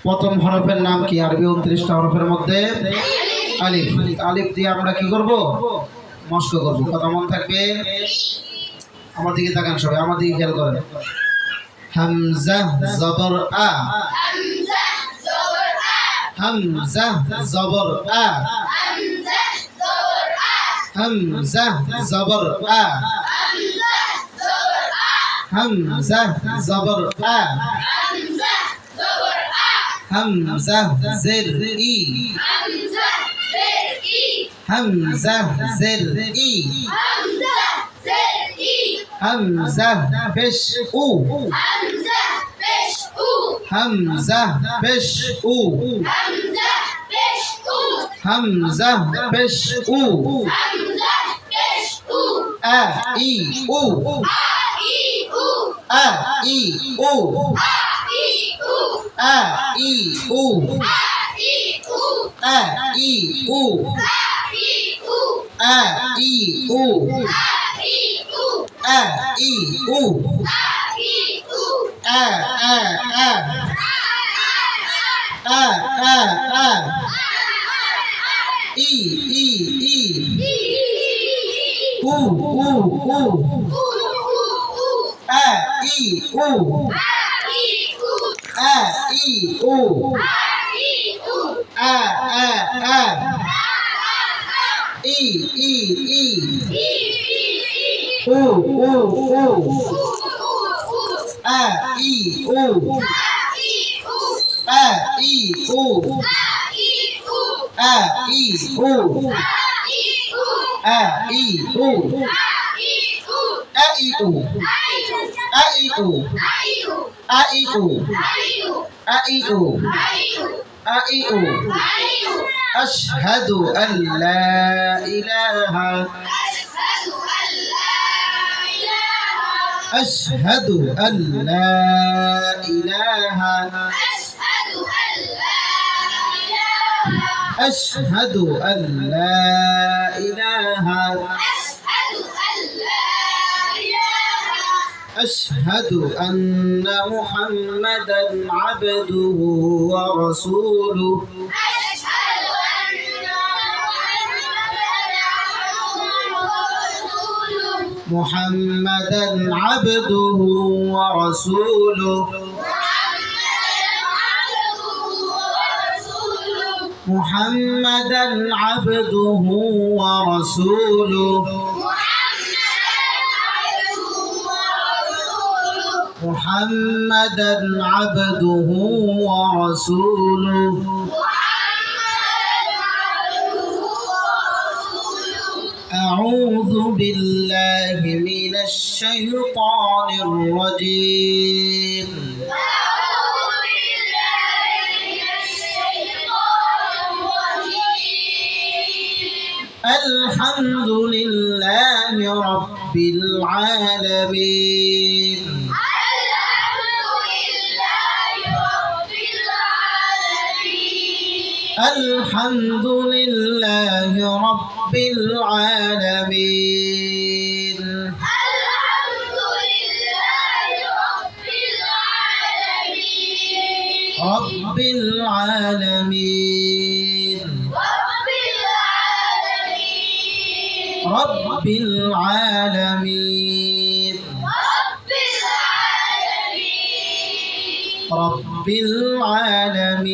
প্রথম হরফের নাম কি? আরবি 29টা হরফের মধ্যে আলিফ। আলিফ দিয়ে আমরা কি করব? মস্ক করব। কথা মনে থাকবে। আমার দিকে তাকান সবাই, আমার দিকে খেয়াল করেন। হামজা জবর আ, হামজা জবর আ, হামজা জবর আ, হামজা জবর আ, হামজা জের ই, হামজা জের ই, হামজা পেশ উ, হামজা পেশ উ, হামজা পেশ উ, আ ই উ, আ ই উ, আ ই উ, আ ই উ, আ ই উ, আ ই উ, আ আ আ, আ আ আ, ই ই ই, উ উ উ, আ ই উ, আ ই উ, আ আ আ, ই ই ই, উ উ উ, আ ই উ, আ ই উ, আ ই উ, আ ই উ, আ ই উ, আ ই উ, আ ই উ, আ ই উ, আ ই উ, আশহাদু আল্লা ইলাহা, আশহাদু আল্লা ইলাহা, আশহাদু আল্লা ইলাহা, أشهد أن محمدا عبده ورسوله محمدا عبده ورسوله محمدا عبده ورسوله محمدا عبده ورسوله أعوذ بالله من الشيطان الرجيم الحمد لله رب العالمين الحمد لله رب العالمين رب العالمين رب العالمين رب العالمين